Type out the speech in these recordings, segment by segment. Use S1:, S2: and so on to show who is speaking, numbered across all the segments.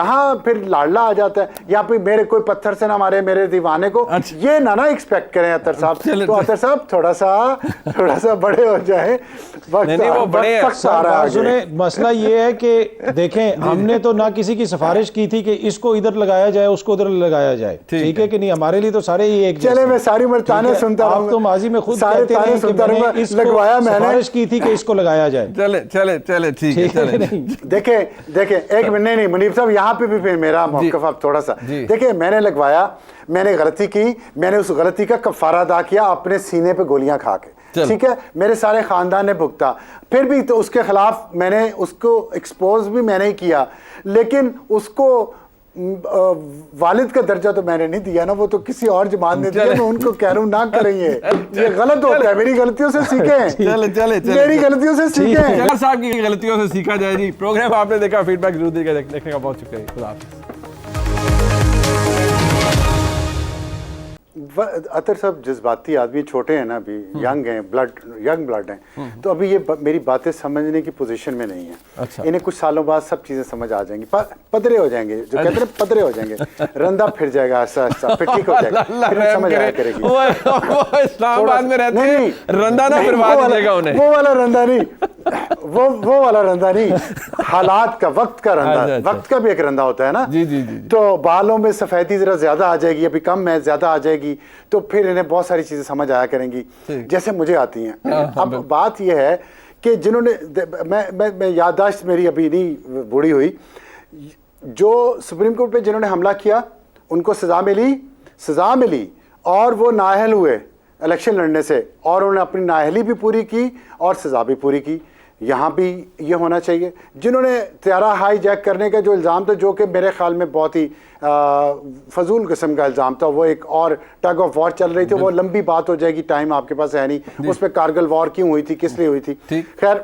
S1: یہاں پھر لاڈلا آ جاتا ہے، یا پھر میرے کوئی پتھر سے نہ مارے میرے دیوانے کو، یہ نہ ایکسپیکٹ کریں عطر صاحب. تو عطر صاحب تھوڑا سا بڑے ہو جائیں.
S2: مسئلہ یہ ہے کہ دیکھیں ہم نے تو نہ کسی کی سفارش کی تھی کہ اس کو ادھر لگایا جائے اس کو ادھر لگایا جائے، ٹھیک ہے کہ نہیں؟ ہمارے لیے تو سارے ہی ایک جیسے.
S1: چلے میں ساری عمر تانے سنتا رہوں.
S2: آپ تو ماضی میں خود کہتے ہیں کہ میں نے اس کو سفارش کی تھی کہ اس کو لگایا جائے.
S3: چلے ٹھیک ہے.
S1: دیکھیں ایک منٹ نہیں منیب صاحب، یہاں پہ بھی پھر میرا موقف اب تھوڑا سا دیکھیں. میں نے لگوایا، میں نے غلطی کی، میں نے اس غلطی کا کفارہ ادا کیا اپنے سینے پہ گولیاں کھا کے، ٹھیک ہے؟ میرے سارے خاندان نے بھگتا، پھر بھی تو اس کے خلاف میں نے اس کو ایکسپوز بھی میں نے کیا، لیکن اس کو والد کا درجہ تو میں نے نہیں دیا نا، وہ تو کسی اور جماعت نے دیا. میں ان کو کہہ رہا ہوں نہ کریں، یہ غلط ہوتا ہے. میری غلطیوں سے سیکھیں، میری غلطیوں سے سیکھیں.
S3: صاحب کی غلطیوں سے سیکھا جائے. جی پروگرام آپ نے دیکھا، فیڈ بیک ضرور دیکھنے کا بہت شکریہ. خدا حافظ.
S1: عطر صاحب جذباتی آدمی، چھوٹے ہیں نا، ابھی ینگ ہیں، ینگ بلڈ ہیں، تو ابھی یہ میری باتیں سمجھنے کی پوزیشن میں نہیں ہیں. انہیں کچھ سالوں بعد سب چیزیں سمجھ آ جائیں گی، پدرے ہو جائیں گے، جو کہتے ہیں پدرے ہو جائیں گے، رندہ پھر جائے گا آہستہ آہستہ، پھر ٹھیک ہو جائے گا، پھر سمجھ آیا کرے گی.
S3: وہ اسلام آباد میں رہتے ہیں، رندہ نہ پھروا دیجیے گا انہیں.
S1: وہ والا رندہ نہیں، وہ والا رندہ نہیں، حالات کا، وقت کا رندہ. وقت کا بھی ایک رندہ ہوتا ہے نا. تو بالوں میں سفیدی ذرا زیادہ آ جائے گی، ابھی کم ہے، زیادہ آ جائے گی، تو پھر انہیں بہت ساری چیزیں سمجھ آیا کریں گی جیسے مجھے آتی ہیں. اب بات یہ ہے کہ جنہوں نے، میں یادداشت میری ابھی نہیں بوڑھی ہوئی، جو سپریم کورٹ پہ جنہوں نے حملہ کیا ان کو سزا ملی اور وہ نااہل ہوئے الیکشن لڑنے سے، اور انہوں نے اپنی نااہلی بھی پوری کی اور سزا بھی پوری کی. یہاں بھی یہ ہونا چاہیے. جنہوں نے طیارہ ہائی جیک کرنے کا جو الزام تھا، جو کہ میرے خیال میں بہت ہی فضول قسم کا الزام تھا، وہ ایک اور ٹگ آف وار چل رہی تھی، وہ لمبی بات ہو جائے گی، ٹائم آپ کے پاس ہے نہیں. اس پہ کارگل وار کیوں ہوئی تھی، کس لیے ہوئی تھی. خیر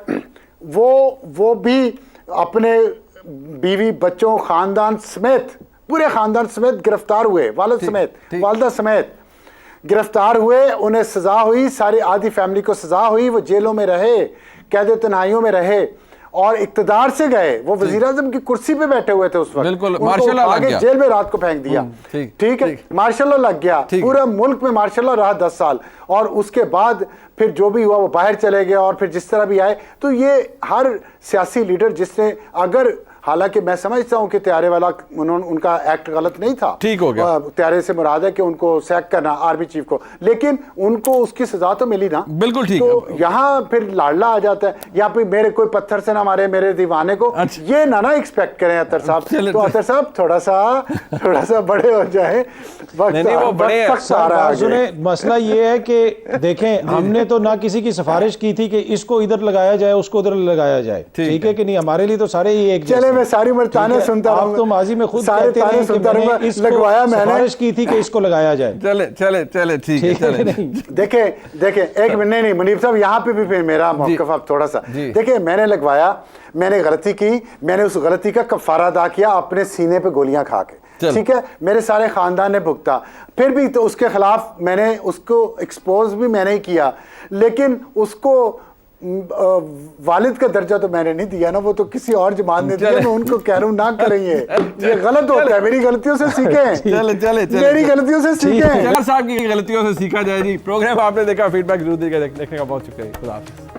S1: وہ بھی اپنے بیوی بچوں خاندان سمیت، پورے خاندان سمیت گرفتار ہوئے، والد سمیت، والدہ سمیت گرفتار ہوئے. انہیں سزا ہوئی، ساری آدھی فیملی کو سزا ہوئی. وہ جیلوں میں رہے، قید تنہائیوں میں رہے، اور اقتدار سے گئے. وہ وزیر اعظم کی کرسی پہ بیٹھے ہوئے تھے اس وقت،
S3: بالکل مارشل لا لگ گیا،
S1: جیل میں رات کو پھینک دیا. ٹھیک ہے، مارشل لا لگ گیا، پورا ملک میں مارشل لا رہا 10 سال. اور اس کے بعد پھر جو بھی ہوا وہ باہر چلے گئے، اور پھر جس طرح بھی آئے. تو یہ ہر سیاسی لیڈر جس نے، اگر، حالانکہ میں سمجھتا ہوں کہ طیارے والا ان کا ایکٹ غلط نہیں تھا، ٹھیک ہو گیا، طیارے سے مراد ہے کہ ان کو سیک کرنا، آرمی چیف کو، لیکن ان کو اس کی سزا تو ملی نا.
S3: بالکل ٹھیک.
S1: تو یہاں پھر لاڈلا آ جاتا ہے، یا پھر میرے کوئی پتھر سے نہ مارے میرے دیوانے کو، یہ نہ ایکسپیکٹ کریں عطر صاحب. تو عطر صاحب تھوڑا سا بڑے ہو جائیں.
S2: مسئلہ یہ ہے کہ دیکھیں ہم نے تو نہ کسی کی سفارش کی تھی کہ اس کو ادھر لگایا جائے اس کو ادھر لگایا جائے، ٹھیک ہے کہ نہیں؟ ہمارے لیے تو سارے ہی ایک جیسے.
S1: میں ساری عمر تانے سنتا رہوں.
S2: آپ تو ماضی میں خود کہتے ہیں کہ میں نے اس کو سفارش کی تھی کہ اس کو لگایا جائے.
S3: چلے ٹھیک ہے.
S1: دیکھیں ایک منٹ نہیں منیب صاحب، یہاں پہ بھی پھر میرا موقف اب تھوڑا سا. دیکھیں میں نے لگوایا، میں نے غلطی کی، میں نے اس غلطی کا کفارہ ادا کیا اپنے سینے پہ گولیاں کھا کے، ٹھیک ہے؟ میرے سارے خاندان نے بھگتا، پھر بھی تو اس کے خلاف میں نے اس کو ایکسپوز بھی میں نے کیا، لیکن اس کو والد کا درجہ تو میں نے نہیں دیا نا، وہ تو کسی اور جماعت نے دیا. میں ان کو کہہ رہا ہوں نہ کریں، یہ غلط ہوتا ہے. میری غلطیوں سے سیکھیں، میری غلطیوں سے سیکھیں.
S3: صاحب کی غلطیوں سے سیکھا جائے. جی پروگرام آپ نے دیکھا، فیڈ بیک ضرور دیکھنے کا بہت شکریہ. خدا حافظ.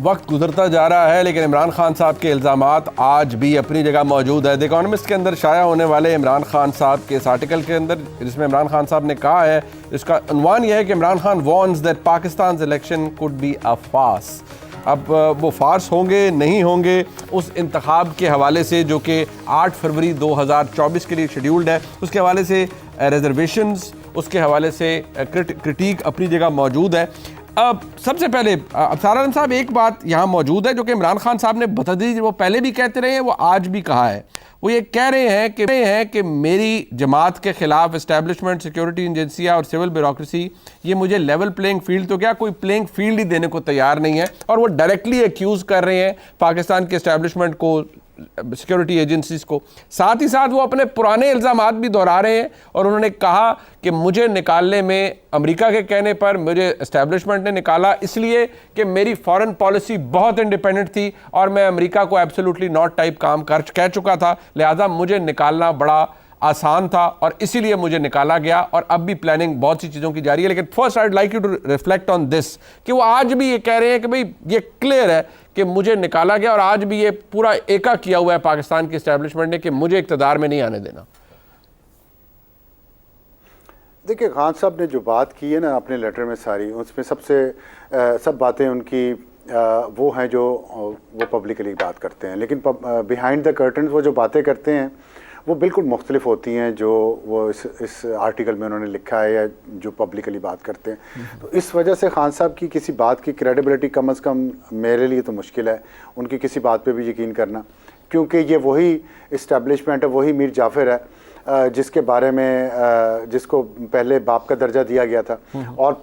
S3: وقت گزرتا جا رہا ہے لیکن عمران خان صاحب کے الزامات آج بھی اپنی جگہ موجود ہے. دی اکانومسٹ کے اندر شائع ہونے والے عمران خان صاحب کے اس آرٹیکل کے اندر، جس میں عمران خان صاحب نے کہا ہے، اس کا عنوان یہ ہے کہ Imran Khan warns that Pakistan's election could be a farce. اب وہ فارس ہوں گے نہیں ہوں گے اس انتخاب کے حوالے سے، جو کہ 8 فروری 2024 کے لیے شیڈیولڈ ہے، اس کے حوالے سے ریزرویشنز، اس کے حوالے سے کرٹیک اپنی جگہ موجود ہے. اب سب سے پہلے ابصار عالم صاحب، ایک بات یہاں موجود ہے جو کہ عمران خان صاحب نے بتدریج، وہ پہلے بھی کہتے رہے ہیں، وہ آج بھی کہا ہے. وہ یہ کہہ رہے ہیں کہ میری جماعت کے خلاف اسٹیبلشمنٹ، سیکیورٹی ایجنسیاں اور سول بیوروکریسی، یہ مجھے لیول پلینگ فیلڈ تو کیا کوئی پلینگ فیلڈ ہی دینے کو تیار نہیں ہے. اور وہ ڈائریکٹلی ایکیوز کر رہے ہیں پاکستان کے اسٹیبلشمنٹ کو، सिक्योरिटी एजेंसीज को। साथ ही साथ वो अपने पुराने इल्ज़ामात भी दोहरा रहे हैं और उन्होंने कहा कि मुझे निकालने में अमेरिका के कहने पर मुझे एस्टेब्लिशमेंट ने निकाला इसलिए कि मेरी फॉरेन पॉलिसी बहुत इंडिपेंडेंट थी और मैं अमेरिका को एब्सोल्युटली नॉट टाइप काम कह चुका था, लिहाजा मुझे निकालना बड़ा आसान था और इसीलिए मुझे निकाला गया और अब भी प्लानिंग बहुत सी चीज़ों की जारी है। लेकिन first I would like you to reflect on this कि वो आज भी ये कह रहे हैं कि भाई ये क्लियर है कि मुझे निकाला गया और आज भी ये पूरा एका किया हुआ है पाकिस्तान की एस्टेब्लिशमेंट ने कि मुझे इक़्तिदार में नहीं आने देना।
S1: देखिए खान साहब ने जो बात की है ना अपने लेटर में सारी, उसमें सब बातें उनकी वो हैं जो वो पब्लिकली बात करते हैं, लेकिन बिहाइंड द कर्टन वो जो बातें करते हैं वो बिल्कुल मुख्तलिफ होती हैं जो वो इस आर्टिकल में उन्होंने लिखा है या जो पब्लिकली बात करते हैं। तो इस वजह से खान साहब की किसी बात की क्रेडिबिलिटी कम अज़ कम मेरे लिए तो मुश्किल है उनकी किसी बात पे भी यकीन करना, क्योंकि ये वही इस्टेब्लिशमेंट है, वही मीर जाफ़र है जिसके बारे में जिसको पहले बाप का दर्जा दिया गया था और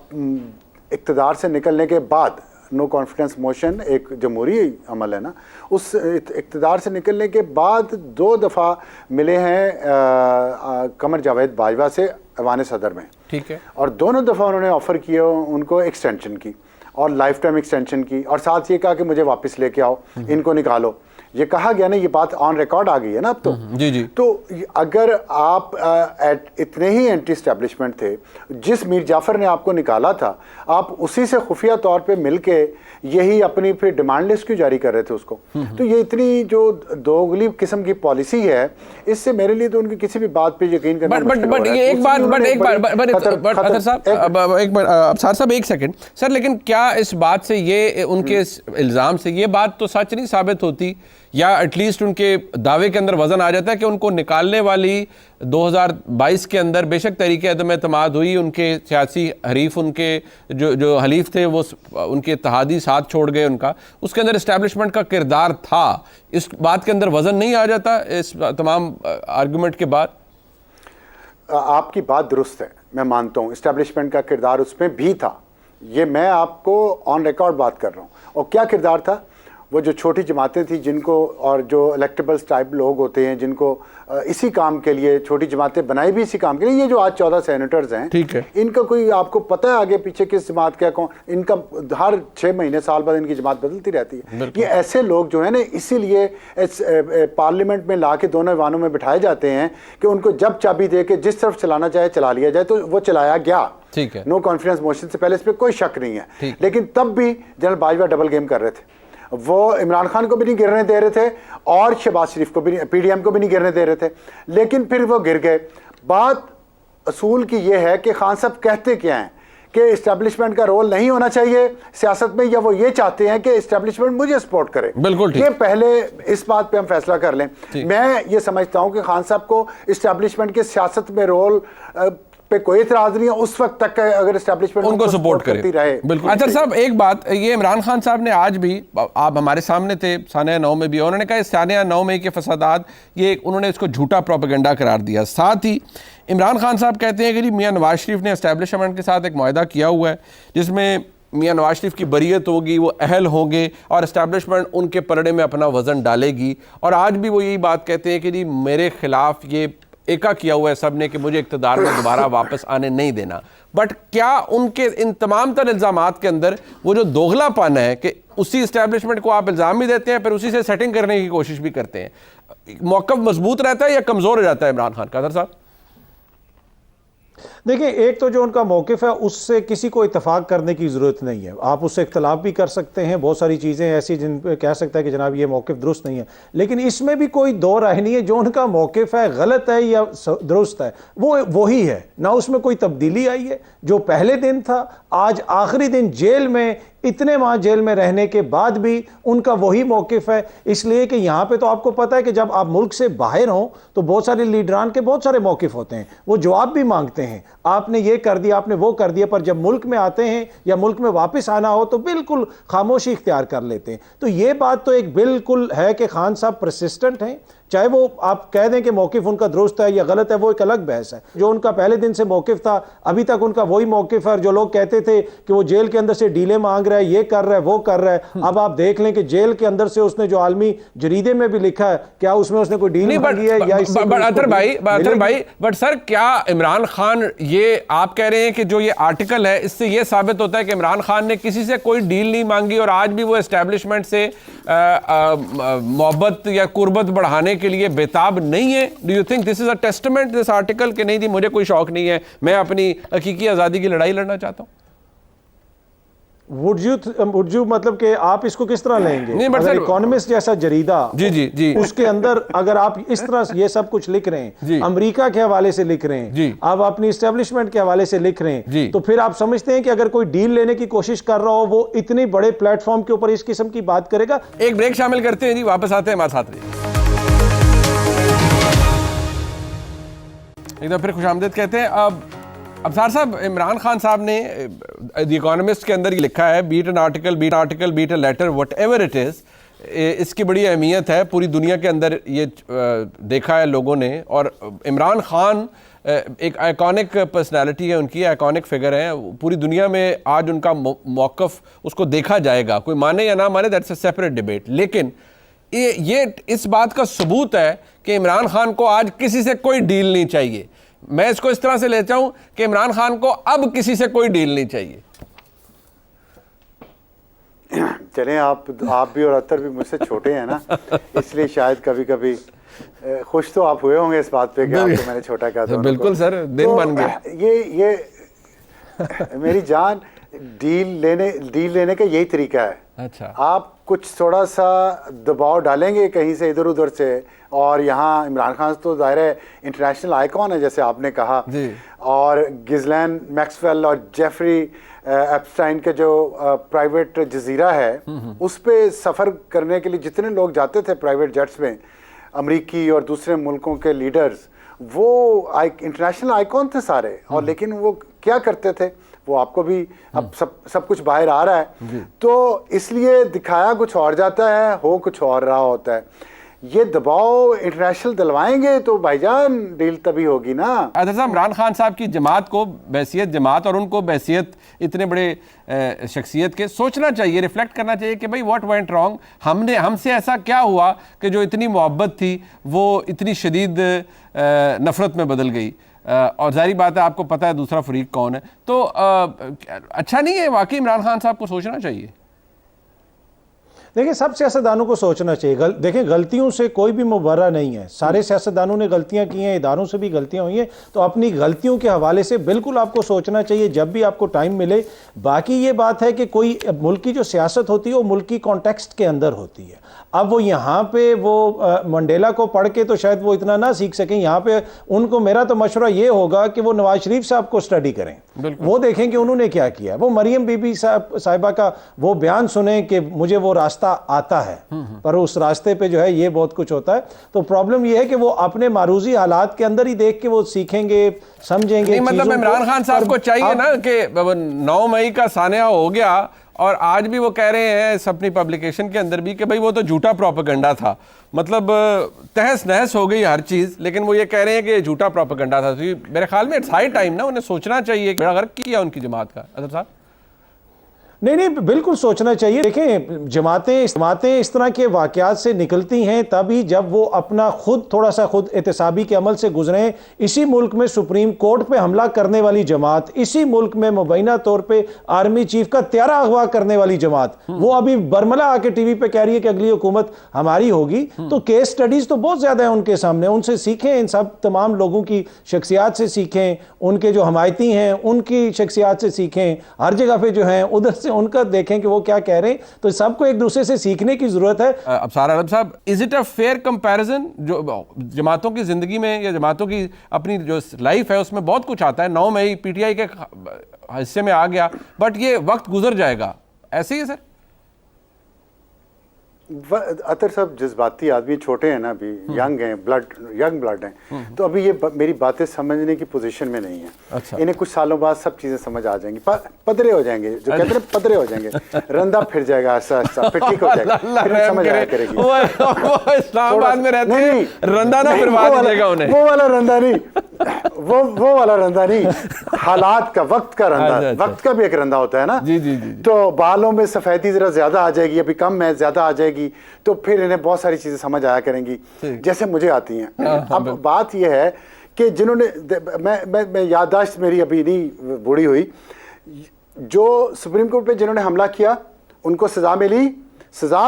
S1: इक़्तिदार से निकलने के बाद नो कॉन्फिडेंस मोशन एक जमहूरी अमल है ना, उस इक़्तिदार से निकलने के बाद 2 दफ़ा मिले हैं कमर जावेद बाजवा से ऐवान सदर में, ठीक है, और दोनों दफ़ा उन्होंने ऑफ़र किया उनको एक्सटेंशन की और लाइफ टाइम एक्सटेंशन की और साथ ये कहा कि मुझे वापस लेके आओ, इनको निकालो। ये कहा गया ना, ये बात ऑन रिकॉर्ड आ गई है ना अब तो।
S3: जी जी।
S1: तो अगर आप इतने ही एंटी एस्टेब्लिशमेंट थे, जिस मीर जाफ़र ने आपको निकाला था, आप उसी से खुफिया तौर पे मिलके यही अपनी फिर डिमांड लिस्ट क्यों जारी कर रहे थे उसको? तो ये इतनी जो दोगली किस्म की पॉलिसी है, इससे मेरे लिए तो उनकी किसी भी बात पे यकीन करना मुश्किल हो रहा है।
S3: एक बार साहब एक सेकंड सर, लेकिन क्या इस बात से ये उनके इल्ज़ाम से ये बात तो सच नहीं साबित होती या एटलीस्ट उनके दावे के अंदर वजन आ जाता है कि उनको निकालने वाली 2022 के अंदर बेशक तरीके अदम एतमाद हुई, उनके सियासी हरीफ उनके जो हलीफ थे वो उनके इत्तेहादी साथ छोड़ गए उनका, उसके अंदर इस्टेब्लिशमेंट का किरदार था, इस बात के अंदर वजन नहीं आ जाता इस तमाम आर्गूमेंट के बाद?
S1: आपकी बात दुरुस्त है, मैं मानता हूँ इस्टेब्लिशमेंट का किरदार उसमें भी था, ये मैं आपको ऑन रिकॉर्ड बात कर रहा हूँ। और क्या किरदार था? वो जो छोटी जमातें थी जिनको और जो इलेक्टेबल्स टाइप लोग होते हैं जिनको इसी काम के लिए छोटी जमातें बनाई भी इसी काम के लिए, ये जो आज 14 सेनेटर्स हैं, ठीक है, इनका कोई आपको पता है आगे पीछे किस जमात का कौन, इनका हर 6 महीने साल बाद इनकी जमात बदलती रहती है। ये ऐसे लोग जो है ना इसीलिए पार्लियामेंट में ला के दोनों ऐवानों में बिठाए जाते हैं कि उनको जब चाबी दे के जिस तरफ चलाना चाहे चला लिया जाए, तो वो चलाया गया, ठीक है, नो कॉन्फिडेंस मोशन से पहले, इस पर कोई शक नहीं है। लेकिन तब भी जनरल बाजवा डबल गेम कर रहे थे, वो इमरान खान को भी नहीं गिरने दे रहे थे और शहबाज शरीफ को भी, पीडीएम को भी नहीं गिरने दे रहे थे, लेकिन फिर वो गिर गए। बात असूल की ये है कि खान साहब कहते क्या हैं कि इस्टेब्लिशमेंट का रोल नहीं होना चाहिए सियासत में, या वो ये चाहते हैं कि इस्टेब्लिशमेंट मुझे सपोर्ट करे। बिल्कुल ठीक। ये पहले इस बात पे हम फैसला कर लें। मैं ये समझता हूं कि खान साहब को इस्टेब्लिशमेंट के सियासत में रोल पे कोई इतराज नहीं है उस वक्त तक अगर एस्टेब्लिशमेंट उनको सपोर्ट करती रहे। बिल्कुल। अच्छा साहब एक बात, ये इमरान खान साहब ने आज भी, आप हमारे सामने थे सानिया 9 में भी, उन्होंने कहा सानिया 9 में के फसादात, ये उन्होंने इसको झूठा प्रोपेगेंडा करार दिया। साथ ही इमरान खान साहब कहते हैं कि जी मियां नवाज शरीफ ने एस्टेब्लिशमेंट के साथ एक मुआहदा किया हुआ है जिसमें मियां नवाज शरीफ की बरीयत होगी, वो अहल होंगे और एस्टेब्लिशमेंट उनके पलड़े में अपना वजन डालेगी। और आज भी वो यही बात कहते हैं कि जी मेरे खिलाफ ये एका किया हुआ है सब ने कि मुझे इक़्तिदार में दोबारा वापस आने नहीं देना। बट क्या उनके इन तमाम तर इल्ज़ामात के अंदर वो जो दोगलापन है कि उसी इस्टेब्लिशमेंट को आप इल्ज़ाम भी देते हैं फिर उसी से सेटिंग करने की कोशिश भी करते हैं, मौक़िफ़ मजबूत रहता है या कमज़ोर हो जाता है इमरान खान का? साहब
S2: देखिए, एक तो जो उनका मौक़िफ़ है उससे किसी को इत्तफाक करने की ज़रूरत नहीं है, आप उससे इख्तलाफ भी कर सकते हैं, बहुत सारी चीज़ें ऐसी जिन पर कह सकता है कि जनाब ये मौक़िफ़ दुरुस्त नहीं है, लेकिन इसमें भी कोई दो राय नहीं है। जो उनका मौक़िफ़ है गलत है या दुरुस्त है वो वही है, ना उसमें कोई तब्दीली आई है। जो पहले दिन था, आज आखिरी दिन जेल में, इतने माह जेल में रहने के बाद भी उनका वही मौक़िफ़ है। इसलिए कि यहाँ पे तो आपको पता है कि जब आप मुल्क से बाहर हों तो बहुत सारे लीडरान के बहुत सारे मौक़िफ़ होते हैं, वो जवाब भी मांगते हैं, आपने ये कर दिया, आपने वो कर दिया, पर जब मुल्क में आते हैं या मुल्क में वापस आना हो तो बिल्कुल खामोशी इख्तियार कर लेते हैं। तो ये बात तो एक बिल्कुल है कि खान साहब परसिस्टेंट हैं, चाहे वो आप कह दें कि मौक़िफ़ उनका दुरुस्त है या गलत है, वो एक अलग बहस है। जो उनका पहले दिन से मौक़िफ़ था अभी तक उनका वही मौक़िफ़ है। और जो लोग कहते थे कि वो जेल के अंदर से डीले मांग रहा है, ये कर रहा है, वो कर रहा है। अब आप देख लें कि जेल के अंदर से उसने जो आलमी जरीदे में भी लिखा है, क्या उसमें उसने कोई डील मांगी है या इससे
S3: अतर भाई बट सर, क्या इमरान खान, ये आप कह रहे हैं कि जो ये आर्टिकल है इससे ये साबित होता है कि इमरान खान ने किसी से कोई डील नहीं मांगी और आज भी वो एस्टेब्लिशमेंट से मोहब्बत या कुर्बत बढ़ाने के लिए बेताब नहीं है? Do you think this is a testament, this article, कि नहीं जी मुझे कोई शौक नहीं है, मैं अपनी हकीकी आज़ादी की लड़ाई लड़ना चाहता हूँ?
S2: Would you मतलब कि आप इसको किस तरह लेंगे?
S3: नहीं,
S2: अगर इकोनॉमिस्ट जैसा जरीदा
S3: जी
S2: उसके अंदर अगर आप इस तरह ये सब कुछ लिख रहे हैं, अमेरिका के हवाले से लिख रहे हैं, आप अपनी एस्टेब्लिशमेंट के हवाले से लिख रहे हैं, तो फिर आप समझते हैं कि अगर कोई डील लेने की कोशिश कर रहा हो वो इतने बड़े प्लेटफॉर्म के ऊपर इस किस्म की बात करेगा?
S3: एक ब्रेक शामिल करते हैं जी, वापस आते हैं हमारे साथ रहिए। एक बार फिर खुशामदीद कहते हैं। अब अबसार साहब, इमरान खान साहब ने द इकोनॉमिस्ट के अंदर ये लिखा है, be it an article, be it a letter, whatever it is, इसकी बड़ी अहमियत है पूरी दुनिया के अंदर, ये देखा है लोगों ने। और इमरान खान एक आइकॉनिक पर्सनालिटी है उनकी, आइकॉनिक फिगर है पूरी दुनिया में। आज उनका मौक़िफ़ उसको देखा जाएगा, कोई माने या ना माने, दैट्स अ सेपरेट डिबेट। लेकिन ये इस बात का सबूत है कि इमरान खान को आज किसी से कोई डील नहीं चाहिए। मैं इसको इस तरह से लेता हूं कि इमरान खान को अब किसी से कोई डील नहीं चाहिए।
S1: चलें, आप भी और अतर भी मुझसे छोटे हैं ना, इसलिए शायद कभी कभी खुश तो आप हुए होंगे इस बात पे कि आपको मैंने छोटा कहा था।
S3: बिल्कुल सर, दिन तो बन गया।
S1: ये मेरी जान, डील लेने का यही तरीका है।
S3: अच्छा,
S1: आप कुछ थोड़ा सा दबाव डालेंगे कहीं से इधर उधर से, और यहाँ इमरान खान तो ज़ाहिर है इंटरनेशनल आइकॉन है जैसे आपने कहा, और गिज़लैन मैक्सवेल और जेफरी एप्स्टाइन के जो प्राइवेट जजीरा है उस पे सफ़र करने के लिए जितने लोग जाते थे प्राइवेट जेट्स में, अमरीकी और दूसरे मुल्कों के लीडर्स, वो इंटरनेशनल आइकॉन थे सारे। और लेकिन वो क्या करते थे, वो आपको भी अब सब कुछ बाहर आ रहा है, तो इसलिए दिखाया कुछ और जाता है, हो कुछ और रहा होता है। ये दबाव इंटरनेशनल दिलवाएंगे तो भाईजान डील तभी होगी ना।
S3: अदर साहब, इमरान खान साहब की जमात को बैसियत जमात और उनको बैसियत इतने बड़े शख्सियत के सोचना चाहिए, रिफ्लेक्ट करना चाहिए कि भाई व्हाट वेंट रॉन्ग, हमसे ऐसा क्या हुआ कि जो इतनी मोहब्बत थी वो इतनी शदीद नफ़रत में बदल गई। और ज़ाहिर बात है आपको पता है दूसरा फरीक कौन है। तो अच्छा नहीं है वाकई इमरान खान साहब को सोचना चाहिए?
S2: देखिए, सब सियासतदानों को सोचना चाहिए। देखिए, गलतियों से कोई भी मुबर्रा नहीं है, सारे सियासतदानों ने गलतियां की हैं, इदारों से भी गलतियां हुई हैं, तो अपनी गलतियों के हवाले से बिल्कुल आपको सोचना चाहिए जब भी आपको टाइम मिले। बाकी ये बात है कि कोई मुल्क की जो सियासत होती है वो मुल्क की कॉन्टेक्स्ट के अंदर होती है। अब वो यहाँ पे वो मंडेला को पढ़ के तो शायद वो इतना ना सीख सकें, यहाँ पे उनको मेरा तो मशवरा ये होगा कि वो नवाज शरीफ साहब को स्टडी करें, वो देखें कि उन्होंने क्या किया। वो मरियम बीबी साहिबा का वो बयान सुने कि मुझे वो रास्ता आता है, पर उस रास्ते पे जो है ये बहुत कुछ होता है। तो प्रॉब्लम ये है कि वो अपने मारूजी हालात के अंदर ही देख के वो सीखेंगे, समझेंगे।
S3: मतलब इमरान खान साहब को चाहिए ना कि 9 मई का सानिया हो गया और आज भी वो कह रहे हैं इस अपनी पब्लिकेशन के अंदर भी कि भाई वो तो झूठा प्रोपेगेंडा था, मतलब तहस नहस हो गई हर चीज़, लेकिन वो ये कह रहे हैं कि झूठा प्रोपेगेंडा था। तो मेरे ख्याल में इट्स हाई टाइम ना, उन्हें सोचना चाहिए कि बड़ा गर्क किया उनकी जमात का। अदर साहब,
S2: नहीं, बिल्कुल सोचना चाहिए। देखें, जमातें इस तरह के वाक़यात से निकलती हैं तभी जब वो अपना थोड़ा सा खुद एहतसाबी के अमल से गुजरें। इसी मुल्क में सुप्रीम कोर्ट पे हमला करने वाली जमात, इसी मुल्क में मुबैना तौर पे आर्मी चीफ का त्यारा अगवा करने वाली जमात, वो अभी बरमला आके टीवी पे कह रही है कि अगली हुकूमत हमारी होगी। तो केस स्टडीज तो बहुत ज्यादा है उनके सामने, उनसे सीखें, इन सब तमाम लोगों की शख्सियात से सीखें, उनके जो हमायती हैं उनकी शख्सियात से सीखें, हर जगह पे जो है उधर से उनका देखें कि वो क्या कह रहे हैं। तो सबको एक दूसरे से सीखने की जरूरत है।
S3: अबसार अरब साहब, is it a fair comparison? जो जमातों की जिंदगी में या जमातों की अपनी जो लाइफ है उसमें बहुत कुछ आता है, 9 मई पीटीआई के हिस्से में आ गया, बट ये वक्त गुजर जाएगा, ऐसे ही है सर?
S1: अतर साहब जज्बाती आदमी, छोटे हैं ना, अभी यंग हैं, यंग ब्लड हैं, तो अभी ये मेरी बातें समझने की पोजीशन में नहीं है।
S3: अच्छा।
S1: इन्हें कुछ सालों बाद सब चीज़ें समझ आ जाएंगी, पदरे हो जाएंगे, जो कहते हैं पदरे हो जाएंगे, रंदा फिर जाएगा ऐसा, फिर ठीक हो जाएगा, फिर समझ आया करेगी।
S3: वो इस्लामाबाद में रहते हैं, रंदा ना फिरवा दीजिएगा उन्हें।
S1: वो वाला रंदा नहीं, वो वाला रंदा नहीं, हालात का, वक्त का रंदा, वक्त का भी एक रंदा होता है ना।
S3: जी जी जी।
S1: तो बालों में सफेदी जरा ज्यादा आ जाएगी, अभी कम है, ज्यादा आ जाएगी, तो फिर इन्हें बहुत सारी चीजें समझ आया करेंगी जैसे मुझे आती हैं। अब बात यह है कि जिन्होंने, मैं याददाश्त मेरी अभी नहीं बूढ़ी हुई, जो सुप्रीम कोर्ट पे जिन्होंने हमला किया उनको सजा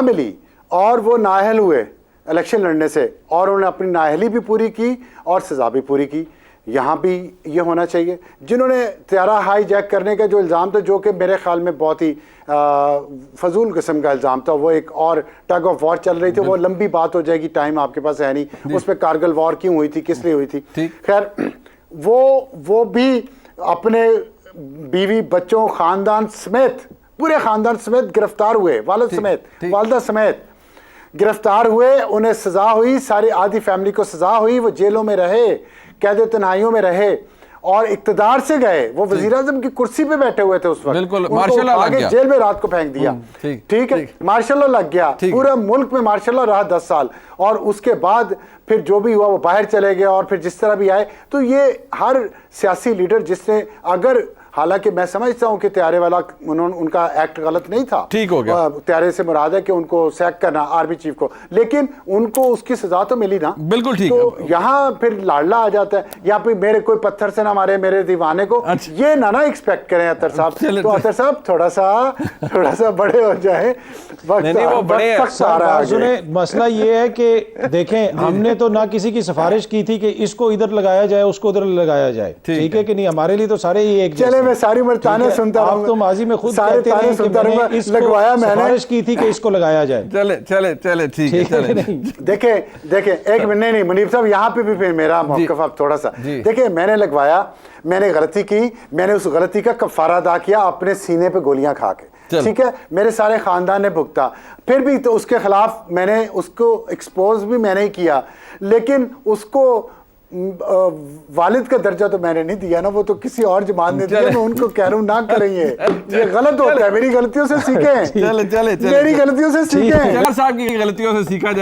S1: मिली और वो नाअहल हुए इलेक्शन लड़ने से, और उन्होंने अपनी नाअहली भी पूरी की और सजा भी पूरी की। यहाँ भी ये होना चाहिए। जिन्होंने त्यारा हाई जैक करने का जो इल्ज़ाम था, जो कि मेरे ख्याल में बहुत ही फजूल किस्म का इल्ज़ाम था, वो एक और टग ऑफ वॉर चल रही थी, वो लंबी बात हो जाएगी, टाइम आपके पास है नहीं, उस पर कारगिल वॉर क्यों हुई थी, किस लिए हुई थी। खैर वो भी अपने बीवी बच्चों खानदान समेत, पूरे खानदान समेत गिरफ्तार हुए, वालिद समेत, वालदा समेत गिरफ्तार हुए, उन्हें सजा हुई, सारी आधी फैमिली को सजा हुई, वो जेलों में रहे, कैद तन्हाइयों में रहे और इक्तदार से गए। वो वजीर आज़म की कुर्सी पे बैठे हुए थे उस वक्त,
S3: बिल्कुल, मार्शल लॉ लग गया,
S1: जेल में रात को फेंक दिया। ठीक है, मार्शल लॉ लग गया, पूरा मुल्क में मार्शल लॉ रहा 10 साल, और उसके बाद फिर जो भी हुआ वो बाहर चले गए, और फिर जिस तरह भी आए। तो ये हर सियासी लीडर जिसने, अगर, हालांकि मैं समझता हूं कि त्यारे वाला उनका एक्ट गलत नहीं था, ठीक हो गया, त्यारे से मुराद है कि उनको सैक करना आर्मी चीफ को, लेकिन उनको उसकी सजा तो मिली ना।
S3: बिल्कुल ठीक।
S1: तो यहाँ फिर लाडला आ जाता है, यहाँ पे मेरे कोई पत्थर से ना मारे मेरे दीवाने को, ये ना एक्सपेक्ट करें अतर साहब। तो अतर साहब थोड़ा सा बड़े हो जाए,
S2: मसला ये है कि देखें, हमने तो ना किसी की सिफारिश की थी कि इसको इधर लगाया जाए उसको उधर लगाया जाए, ठीक है कि नहीं, हमारे लिए तो सारे ही एक।
S1: चले, मैं सारी उम्र ताने सुनता रहूंगा,
S2: आप तो माजी में खुद कहते हैं कि मैंने
S1: लगवाया, मैंने
S2: सिफारिश की थी कि इसको लगाया जाए।
S3: चले ठीक है।
S1: देखें एक मिनट, नहीं मुनीब साहब, यहाँ पे भी फिर मेरा मौक़िफ़ अब थोड़ा सा देखिए, मैंने लगवाया, मैंने गलती की, मैंने उस गलती का कफ़ारा अदा किया अपने सीने पे गोलियां खा के, ठीक है, मेरे सारे खानदान ने भुगता, फिर भी तो उसके खिलाफ मैंने उसको एक्सपोज भी मैंने ही किया, लेकिन उसको वालिद का दर्जा तो मैंने नहीं दिया ना, वो तो किसी और जमात ने दिया। मैं उनको कह रहा हूँ ना करेंगे, ये गलत होता है, मेरी गलतियों से सीखें, मेरी गलतियों से सीखें,
S3: साहब की गलतियों से सीखा